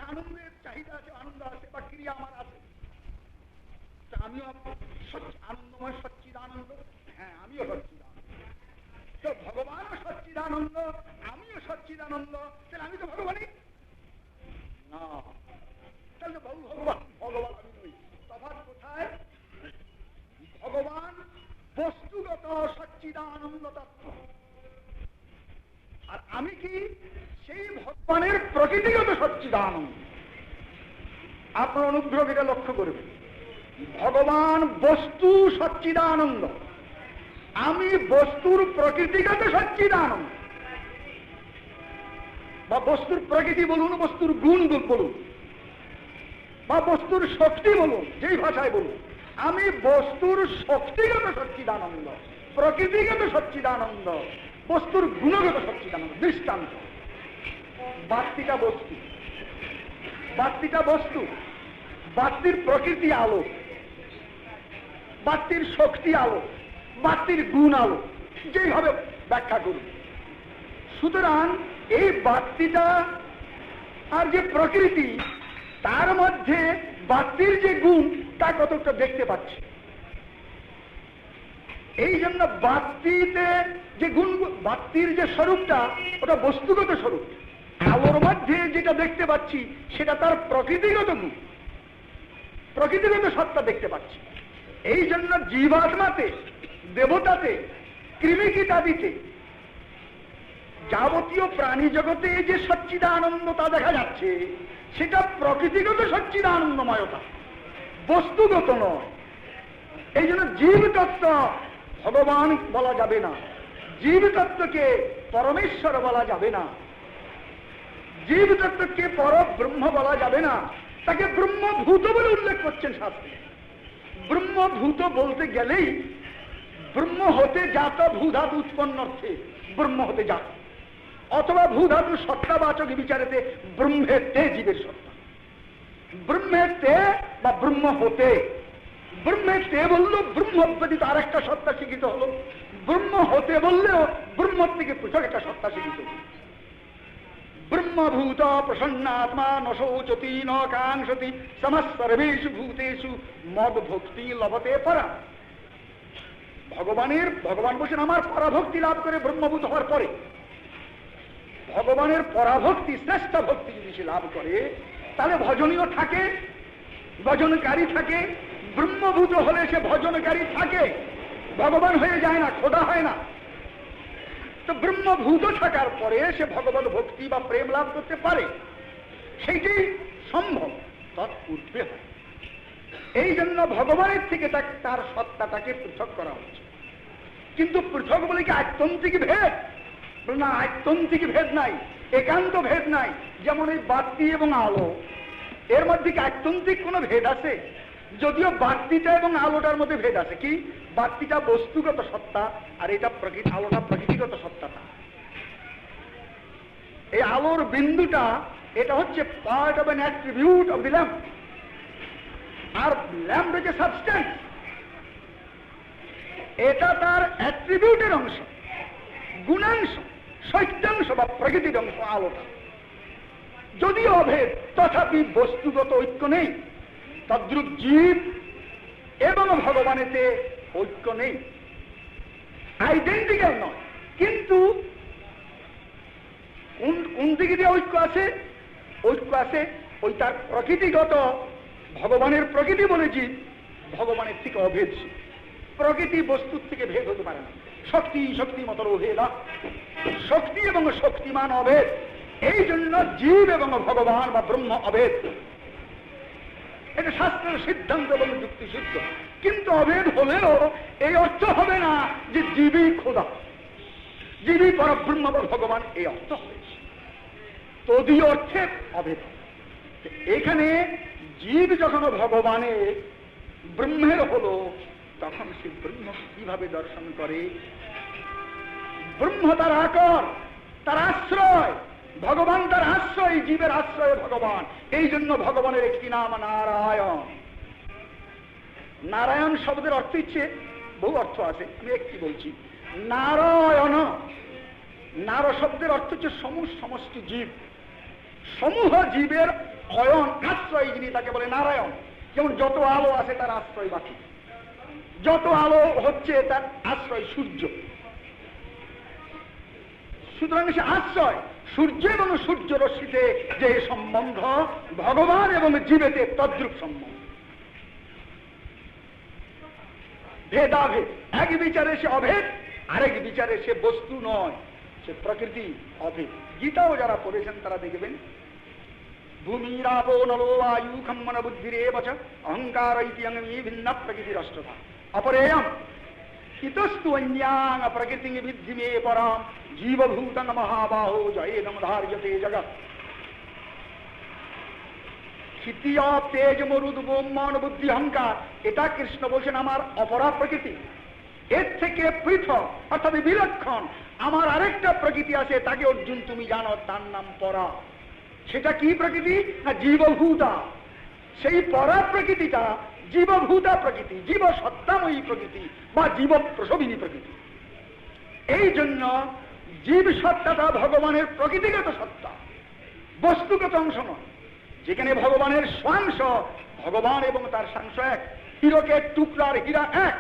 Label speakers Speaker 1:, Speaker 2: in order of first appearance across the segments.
Speaker 1: আনন্দের চাহিদা আছে, আনন্দ আছে বা ক্রিয়া আমার আছে, আমিও আনন্দময় সচ্চিদানন্দ, হ্যাঁ আমিও সচ্চিদানন্দ। তো ভগবানও সচ্চিদানন্দ, আমিও সচ্চিদানন্দ, তাহলে আমি তো ভগবানই না। তাহলে ভগবান ভগবান আমি নই। তফাৎ কোথায়? ভগবান বস্তুগত সচ্চিদানন্দ তত্ত্ব, আর আমি কি সেই ভগবানের প্রকৃতিগত সচ্চিদানন্দ। আপনার অনুগ্রহ এটা লক্ষ্য করবেন, ভগবান বস্তু সচ্চিদানন্দ, আমি বস্তুর প্রকৃতিগত সচ্চিদানন্দ, বা বস্তুর প্রকৃতি বলুন, বস্তুর গুণ বলুন, বা বস্তুর শক্তি বলুন, যেই ভাষায় বলুন, আমি বস্তুর শক্তিগত সচ্চিদানন্দ, প্রকৃতিগত সচ্চিদানন্দ, বস্তুর গুণগত সচ্চিদানন্দ। দৃষ্টান্ত, বাতিটা বস্তু, বাতিটা বস্তু, বাতির প্রকৃতি আলো, বাতির শক্তি আলো, বাতির গুণ আলো, যেইভাবে ব্যাখ্যা করুন। সুতরাং এই বাতিটা আর যে প্রকৃতি, তার মধ্যে বাতির যে গুণ তা কতটা দেখতে পাচ্ছি। এই জন্য বাতিতে যে গুণ, বাতির যে স্বরূপটা ওটা বস্তুগত স্বরূপ, আলোর মধ্যে যেটা দেখতে পাচ্ছি সেটা তার প্রকৃতিগত গুণ, প্রকৃতিগত সত্তা দেখতে পাচ্ছি। এই জন্য জীবাত্মাতে, দেবতাতে, কৃমিকীটাদিতে, যাবতীয় প্রাণী জগতে যে সচ্চিদানন্দতা দেখা যাচ্ছে সেটা প্রকৃতিগত সচ্চিদানন্দময়তা, বস্তুগত নয়। এই জন্য জীব তত্ত্ব ভগবান বলা যাবে না, জীব তত্ত্বকে পরমেশ্বর বলা যাবে না, জীব তত্ত্বকে পর ব্রহ্ম বলা যাবে না, তাকে ব্রহ্মভূত বলে উল্লেখ করছেন শাস্ত্রে। ব্রহ্মভূত বলতে গেলেই ব্রহ্ম হতে জাত ভূধাতু উৎপন্ন অর্থে ব্রহ্ম হতে জাত, অথবা ভূধাতু সত্তাবাচক বিচারেতে ব্রহ্মের তে জীবের সত্তা, ব্রহ্মের তে বা ব্রহ্ম হতে। ব্রহ্মের তে বললেও ব্রহ্ম ব্যতীত আর একটা সত্তা শিখিত হলো, ব্রহ্ম হতে বললেও ব্রহ্ম থেকে পৃথক একটা সত্তা শিখিত। ব্রহ্মভূত প্রসন্নাত্মা নশোচতি ন কাঙ্ক্ষতি সমসর্বেষু ভূতেষু মদ ভক্তি লভতে পরা। ভগবান বলছেন আমার পরাভক্তি লাভ করে ব্রহ্মভূত হওয়ার পরে, ভগবানের পরাভক্তি, শ্রেষ্ঠ ভক্তি যদি সে লাভ করে তাহলে ভজনীয় থাকে, ভজনকারী থাকে। ব্রহ্মভূত হলে সে ভজনকারী থাকে, ভগবান হয়ে যায় না, খোদা হয় না। তো ব্রহ্মভূত থাকার পরে সে ভগবত ভক্তি বা প্রেম লাভ করতে পারে, সেইটি সম্ভব, তৎপূর্বে হয়। এই জন্য ভগবানের থেকে তার সত্তাটাকে পৃথক করা হচ্ছে। কিন্তু পৃথক বলে কি আত্যন্তিক ভেদ? না, আত্যন্তিক ভেদ নাই, একান্ত ভেদ নাই। যেমন এই বাতি এবং আলো, এর মধ্যে কি আত্যন্তিক কোনো ভেদ আছে? যদিও বাতিটা এবং আলোটার মধ্যে ভেদ আছে। কি? বাতিটা বস্তুগত সত্তা আর এটা আলোটা প্রকৃতিগত সত্তাটা। এই আলোর বিন্দুটা এটা হচ্ছে part of an attribute of the lamp, আর ল্যাম্প হচ্ছে সাবস্টেন্স, এটা তার অ্যাট্রিবিউটের অংশ, গুণাংশ, সত্যাংশ বা প্রকৃতির অংশ আলোটা। যদিও অভেদ, তথাপি বস্তুগত ঐক্য নেই। তদ্রূপ জীব এবং ভগবানেতে ঐক্য নেই, আইডেন্টিক্যাল নয়। কিন্তু কোন দিকে দিয়ে ঐক্য আছে? ঐক্য আছে ওই তার প্রকৃতিগত, ভগবানের প্রকৃতি বলে জীব ভগবানের থেকে অভেদ। প্রকৃতি বস্তুর থেকে ভেদ হতে পারে না। শক্তি মত অভেদ, শক্তি এবং শক্তিমান অভেদ। এই জন্য জীব এবং ভগবান বা ব্রহ্ম অভেদ, এটা শাস্ত্রের সিদ্ধান্ত এবং যুক্তি সিদ্ধ। কিন্তু অভেদ হলেও এই অর্থ হবে না যে জীবই খোদা, জীবই পরব্রহ্ম বা ভগবান, এই অর্থ হয়েছে। তদীয় অর্থে অভেদ। এখানে জীব যখন ভগবানের ব্রহ্মের হলো, তখন সে ব্রহ্ম কিভাবে দর্শন করে? ব্রহ্ম তার আকর, তার আশ্রয়, ভগবান তার আশ্রয়, জীবের আশ্রয় ভগবান। এই জন্য ভগবানের একটি নাম নারায়ণ। নারায়ণ শব্দের অর্থ হচ্ছে, বহু অর্থ আছে, আমি একটি বলছি। নারায়ণ, নার শব্দের অর্থ হচ্ছে সমষ্টি জীব, সমূহ জীবের অয়ন আশ্রয় যিনি তাকে বলে নারায়ণ। যেমন যত আলো আছে তার আশ্রয় বাতি, যত আলো হচ্ছে তার আশ্রয় সূর্য। সুতরাং সে আশ্রয় সূর্য এবং সূর্য রশ্মিতে যে সম্বন্ধ ভগবান এবং জীবেতে তদ্রূপ সম্বন্ধ। ভেদাভেদ, এক বিচারে সে অভেদ, আরেক বিচারে সে বস্তু নয়, সে প্রকৃতি অভেদ। গীতাও যারা পড়েছেন তারা দেখবেন ভূমিরাপো নলো বায়ু খম্মন বুদ্ধিরেব চ অহংকার ইতি ভিন্ন প্রকৃতি রাষ্ট্রতা অপরেয়ম ইতস্তু অন্যাং প্রকৃতি বিদ্ধি মে পরাম জীবভূতং মহাবাহো জয়েদম ধার্যতে জগৎ। ক্ষিতীয় তেজ মরুদ মন বুদ্ধি অহংকার, এটা কৃষ্ণ বলছেন আমার অপরা প্রকৃতি। এর থেকে পৃথক অর্থাৎ বিলক্ষণ আমার আরেকটা প্রকৃতি আছে, তাকে অর্জুন তুমি জানো, তার নাম পরা। সেটা কি প্রকৃতি না জীবভূতা। সেই পরা প্রকৃতিটা জীবভূতা প্রকৃতি, জীব সত্তাময়ী প্রকৃতি বা জীব প্রসবিনী প্রকৃতি। এই জন্য জীব সত্তাটা ভগবানের প্রকৃতিগত সত্তা, বস্তুগত অংশ নয়। যেখানে ভগবানের স্বাংশ, ভগবান এবং তার সাংশ এক। হীরকের টুকরার হীরা এক।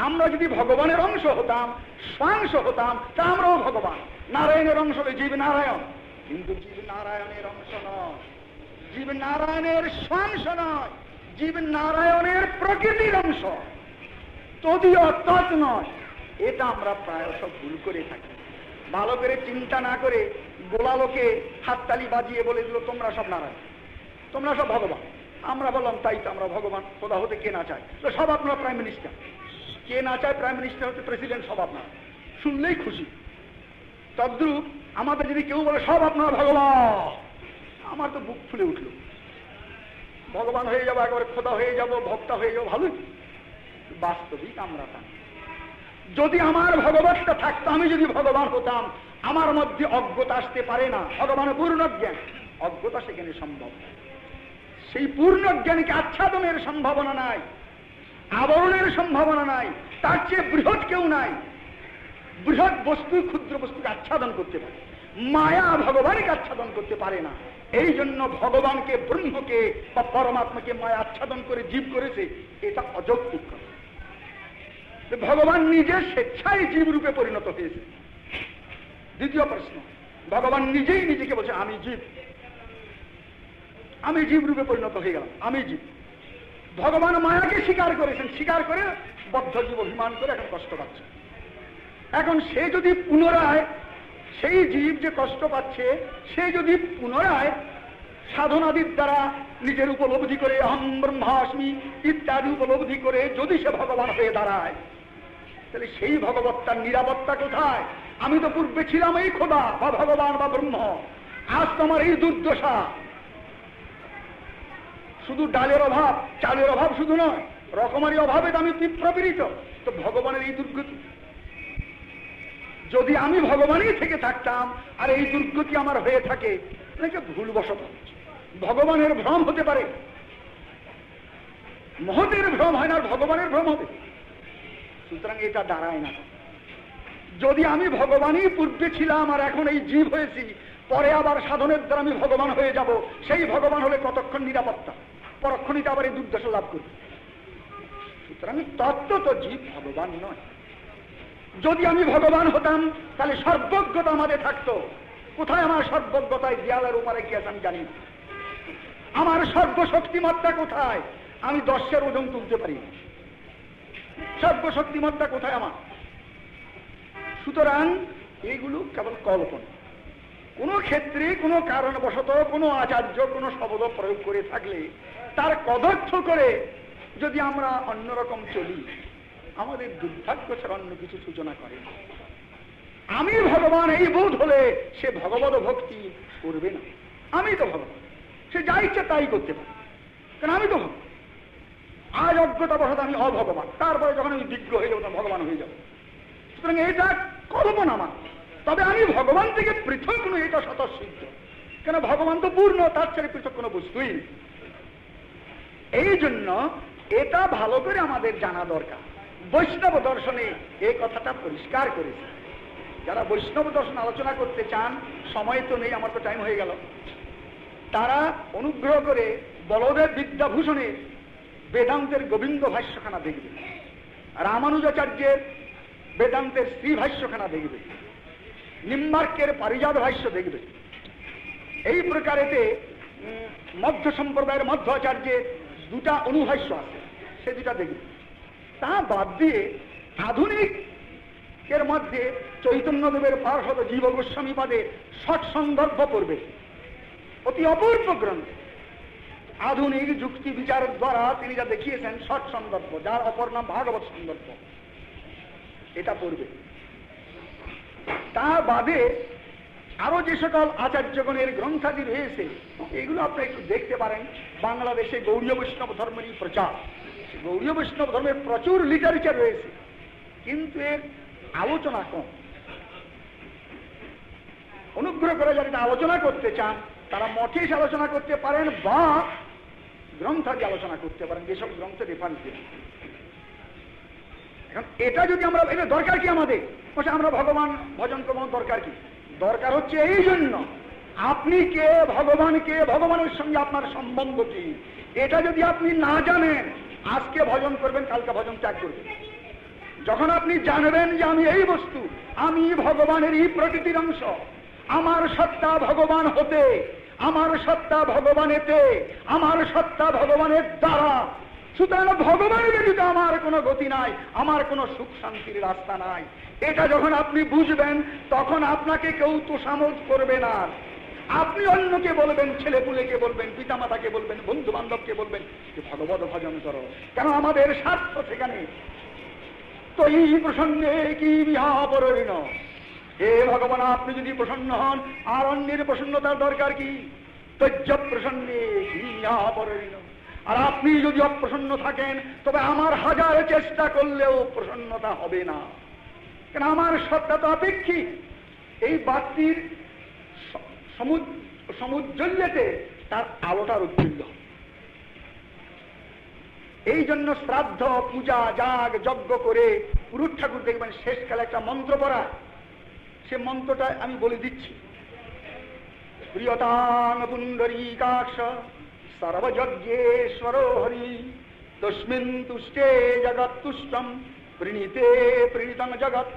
Speaker 1: আমরা যদি ভগবানের অংশ হতাম, স্বাংশ হতাম, তা আমরাও ভগবান। নারায়ণের অংশ হলে জীব নারায়ণ, কিন্তু জীব নারায়ণের অংশ নয়, জীব নারায়ণের স্বাংশ নয়, জীব নারায়ণের প্রকৃতির অংশ, তদীয় তৎ নয়। এটা আমরা প্রায়শ ভুল করে থাকি। ভালো করে চিন্তা না করে গোলালোকে হাততালি বাজিয়ে বলে দিল তোমরা সব নারায়ণ, তোমরা সব ভগবান। আমরা বললাম তাই তো, আমরা ভগবান। খোদা হতে কে না চায়? তো সব আপনারা প্রাইম মিনিস্টার। কে না চায় প্রাইম মিনিস্টার হতে? প্রেসিডেন্ট সব আপনার, শুনলেই খুশি। তদ্রূপ আমাদের যদি কেউ বলে সব আপনারা ভগবান, আমার তো বুক ফুলে উঠল। ভগবান হয়ে যাবো, একেবারে খোদা হয়ে যাব, ভক্তা হয়ে যাবো, ভালোই। বাস্তবিক আমরা তা। যদি আমার ভগবতটা থাকতো, আমি যদি ভগবান হতাম, আমার মধ্যে অজ্ঞতা আসতে পারে না। ভগবানের পূর্ণ জ্ঞান, অজ্ঞতা সেখানে সম্ভব। সেই পূর্ণ জ্ঞানকে আচ্ছাদনের সম্ভাবনা নাই, আবরণের সম্ভাবনা নাই। তার চেয়ে বৃহৎ কেউ নাই। বৃহৎ বস্তু ক্ষুদ্র বস্তুকে আচ্ছাদন করতে পারে, মায়া ভগবানকে আচ্ছাদন করতে পারে না। এই জন্য ভগবানকে, ব্রহ্মকে বা পরমাত্মাকে মায়া আচ্ছাদন করে জীব করেছে, এটা অযৌক্তিক কথা। ভগবান নিজে স্বেচ্ছায় জীব রূপে পরিণত হয়েছে। দ্বিতীয় প্রশ্ন, ভগবান নিজেই নিজেকে বলছে আমি জীব, আমি জীব রূপে পরিণত হয়ে গেলাম, আমি জীব। ভগবান মায়াকে স্বীকার করেছেন, স্বীকার করে বদ্ধ জীব অভিমান করে এখন কষ্ট পাচ্ছে। এখন সে যদি পুনরায়, সেই জীব যে কষ্ট পাচ্ছে, সে যদি পুনরায় সাধনাদির দ্বারা নিজের উপলব্ধি করে অহং ব্রহ্মাস্মি ইত্যাদি উপলব্ধি করে যদি সে ভগবান হয়ে দাঁড়ায়, তাহলে সেই ভগবত্তার নিরাপত্তা কোথায়? আমি তো পূর্বে ছিলাম এই খোদা বা ভগবান বা ব্রহ্ম, আজ তোমার এই দুর্দশা। শুধু ডালের অভাব, চালের অভাব শুধু নয়, রকমারি অভাবে আমি প্রপীড়িত। তো ভগবানের এই দুর্গতি, যদি আমি ভগবানই থেকে থাকতাম আর এই দুর্গতি আমার হয়ে থাকে, তাহলে ভুলবশত ভগবানের ভ্রম হতে পারে। মহতের ভ্রম হয় না, ভগবানের ভ্রম হবে। সুতরাং এটা দাঁড়ায় না। যদি আমি ভগবানই পূর্বে ছিলাম আর এখন এই জীব হয়েছি, পরে আবার সাধনের দ্বারা আমি ভগবান হয়ে যাব, সেই ভগবান হলে কতক্ষণ নিরাপত্তা, পরক্ষণিতে আবার এই দুর্দশা লাভ করবে। সুতরাং তত্ত্ব তো জীব ভগবান নয়। যদি আমি ভগবান হতাম তাহলে সর্বজ্ঞতা আমাদের থাকতো। কোথায় আমার সর্বজ্ঞতায়? দেয়ালের উপরে কি আছে আমি জানি না। আমার সর্বশক্তিমত্তা কোথায়? আমি 10-এর ওজন তুলতে পারি না। সর্বশক্তিমত্তা কোথায় আমার? সুতরাং এইগুলো কেবল কল্পনা। কোনো ক্ষেত্রে কোনো কারণবশত কোনো আচার্য কোনো শব্দ প্রয়োগ করে থাকলে তার কদর্থ করে যদি আমরা অন্যরকম চলি, আমাদের দুর্ভাগ্য ছাড়া অন্য কিছু সূচনা করে। আমি ভগবান এই বোধ হলে সে ভগবত ভক্তি করবে না। আমি তো ভগবান, সে যা ইচ্ছে তাই করতে পারে, কারণ আমি তো ভগবান। আজ অজ্ঞতা বশত আমি অভগবান, তারপরে যখন আমি বিজ্ঞ হয়ে যাবো তখন ভগবান হয়ে যাবো। সুতরাং এটা কল্পনা মাত্র। তবে আমি ভগবান থেকে পৃথক নই, এটা স্বতঃসিদ্ধ। কেন? ভগবান তো পূর্ণ, তার ছেড়ে পৃথক কোনো বস্তুই নেই। এই জন্য এটা ভালো করে আমাদের জানা দরকার। বৈষ্ণব দর্শনে এই কথাটা পরিষ্কার করেছে। যারা বৈষ্ণব দর্শন আলোচনা করতে চান, সময় তো নেই, আমার তো টাইম হয়ে গেল। তারা অনুগ্রহ করে বলদেব বিদ্যাভূষণের বেদান্তের গোবিন্দ ভাষ্যখানা দেখবে, রামানুজাচার্যের বেদান্তের শ্রী ভাষ্যখানা দেখবে, নিম্বার্কের পারিজাত ভাষ্য দেখবে। এই প্রকারেতে মধ্য সম্প্রদায়ের মধ্যাচার্যের দুটা অনুভাষ্য আছে, সে দুটা দেখবে। তা বাদ দিয়ে আধুনিক এর মধ্যে চৈতন্যদেবের পার্শ্বদ জীব গোস্বামী পাদে ষট সন্দর্ভ পড়বে, অতি অপূর্ব গ্রন্থ। আধুনিক যুক্তি বিচার দ্বারা তিনি যা দেখিয়েছেন ষট সন্দর্ভ, যার অপর নাম ভাগবত সন্দর্ভ, এটা পড়বে। তা বাদে আরো যে সকল আচার্যগণের গ্রন্থাদি রয়েছে এগুলো আপনি একটু দেখতে পারেন। বাংলাদেশে গৌড়ীয় বৈষ্ণব ধর্মেরই প্রচার, গৌড়ীয় বৈষ্ণব ধর্মের প্রচুর লিটারেচার রয়েছে, কিন্তু এর আলোচনা কম। অনুগ্রহ করে যারা এটা আলোচনা করতে চান তারা মঠে এসে আলোচনা করতে পারেন বা গ্রন্থাদি আলোচনা করতে পারেন, যেসব গ্রন্থের রেফারেন্স দেন। এখন এটা যদি আমরা, এটা দরকার কি আমাদের? আমরা ভগবান ভজন করবো, দরকার কি? দরকার হচ্ছে এই জন্য আপনি কে, ভগবান কে, ভগবানের সঙ্গে আপনার সম্বন্ধ কি, এটা যদি আপনি না জানেন আজকে ভজন করবেন, কালকে ভজন ত্যাগ করবেন। যখন আপনি জানবেন যে আমি এই বস্তু, আমি ভগবানের এই প্রকৃতির অংশ, আমার সত্তা ভগবান হতে, আমার সত্তা ভগবানেতে, আমার সত্তা ভগবানের দ্বারা, সুতরাং ভগবান ব্যতীত আমার কোনো গতি নাই, আমার কোনো সুখ শান্তির রাস্তা নাই। এটা যখন আপনি বুঝবেন তখন আপনাকে কেউ তোষামোদ করবে না। আপনি অন্যকে বলবেন, ছেলেপুলেকে বলবেন, পিতামাতাকে বলবেন, বন্ধু বান্ধবকে বলবেন যে ভগবত ভজন করো, কেন আমাদের স্বার্থ সেখানে। তো এই প্রসন্নে কি বিহাপরীণ, হে ভগবান আপনি যদি প্রসন্ন হন আর অন্যের প্রসন্নতার দরকার কি? তজ্জ প্রসন্নে কি বিহাপরীণ। আর আপনি যদি অপ্রসন্ন থাকেন তবে আমার হাজার চেষ্টা করলেও প্রসন্নতা হবে না, কেন আমার সত্তা তো আপেক্ষিক। এই বাতির সমুজ্জ্বল্যতে তার আলোটার উজ্জ্বল্য। এই জন্য শ্রাদ্ধ, পূজা, যাগ, যজ্ঞ করে পুরুষ ঠাকুর দেখবেন শেষকালে একটা মন্ত্র পড়া, সে মন্ত্রটা আমি বলে দিচ্ছি। প্রিয়তাং পুণ্ডরীকাক্ষ সর্বযজ্ঞেশ্বর হরি তস্মিন তুষ্টে জগৎ তুষ্টম প্রণীতে প্রণীতং জগৎ।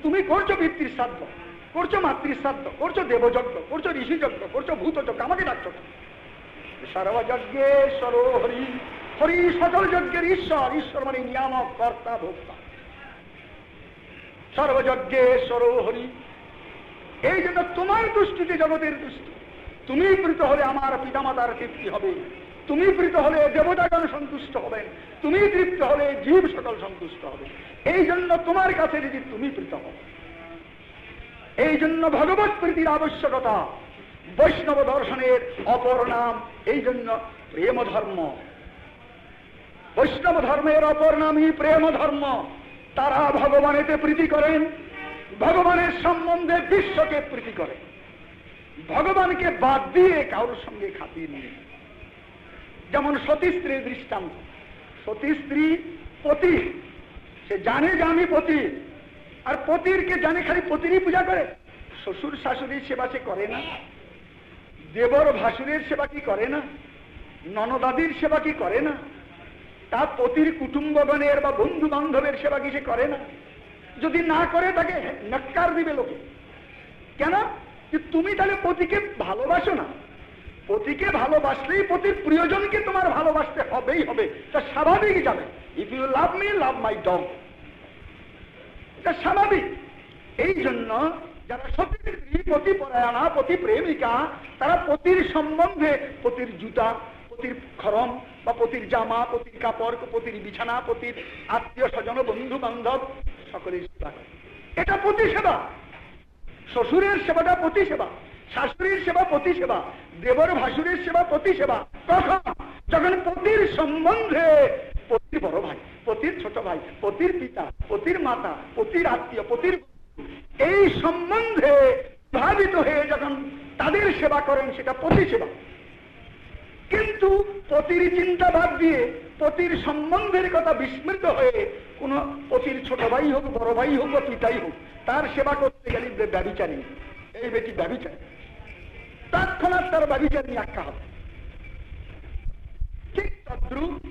Speaker 1: তুমি করছো পিতৃ শ্রাদ্ধ, করছো মাতৃশ্রাদ্ধ, করছো দেবযজ্ঞ, করছো ঋষিযজ্ঞ, করছো ভূতযজ্ঞ, আমাকে ডাকছো সর্বযজ্ঞেশ্বর হরি। হরি সকল যজ্ঞের ঈশ্বর, ঈশ্বর মানে নিয়ামক, কর্তা, ভোক্তা। সর্বযজ্ঞেশ্বর হরি। এই জন্য তোমার তুষ্টিতে জগতের তুষ্টি। তুমি প্রীত হলে আমার পিতামাতার তৃপ্তি হবে, তুমি প্রীত হলে দেবতাগণ সন্তুষ্ট হবেন, তুমি তৃপ্ত হলে জীব সকল সন্তুষ্ট হবে। এই জন্য তোমার কাছে যদি তুমি প্রীত হও, এই জন্য ভগবত প্রীতির আবশ্যকতা। বৈষ্ণব দর্শনের অপর নাম এই জন্য প্রেম ধর্ম। বৈষ্ণব ধর্মের অপর নামই প্রেম ধর্ম। তারা ভগবানেতে প্রীতি করেন, ভগবানের সম্বন্ধে বিশ্বকে প্রীতি করেন, ভগবানকে বাদ দিয়ে কারোর সঙ্গে খাতির নেই। যেমন সতী স্ত্রীর দৃষ্টান্ত। সতী স্ত্রী পতি, সে জানে যে আমি পতি, আর পতিরকে জানে খালি পতিরই পূজা করে। শ্বশুর শাশুড়ির সেবা সে করে না, দেবর ভাসুরের সেবা কি করে না, ননদাদির সেবা কি করে না, তার পতির কুটুম্বগণের বা বন্ধু বান্ধবের সেবা কি সে করে না? যদি না করে তাকে নক্কার দিবে লোকে। কেন? যে তুমি তাহলে পতিকে ভালোবাসো না। পতিকে ভালোবাসলেই পতির প্রিয়জনকে তোমার ভালোবাসতে হবেই হবে, তা স্বাভাবিক যাবে। If you love me, love my dog, এটা স্বাভাবিক। এই জন্য যারা সতী স্ত্রী, পতি পরায়ণা, পতি প্রেমিকা, তারা পতির সম্বন্ধে পতির জুতা, পতির খরম বা পতির জামা, পতির কাপড়, পতির বিছানা, পতির আত্মীয় স্বজন, বন্ধু বান্ধব সকলের সেবা করে। এটা পতি সেবা। শ্বশুরের সেবাটা পতি সেবা, শাশুড়ির সেবা পতি সেবা, দেবর ভাসুরের সেবা পতি সেবা। কখন? যখন পতির সম্বন্ধে পতির বড় ভাই, পতির ছোট ভাই, পতির পিতা, পতির মাতা, পতির আত্মীয়, পতির এই সম্বন্ধে ভাবিত হয়ে যখন তাদের সেবা করেন সেটা পতি সেবা। কিন্তু পতির চিন্তা বাদ দিয়ে পতির সম্বন্ধের কথা বিস্মৃত হয়ে কোন পতির ছোট ভাই হোক, বড় ভাই হোক বা পিতাই হোক, তার সেবা করতে গেলে ব্যভিচারী, এই বেটি ব্যভিচারী। তার তৎক্ষণাৎ তার বাবিজার নিয়ে আক্কা হবে। ঠিক তদ্রুপ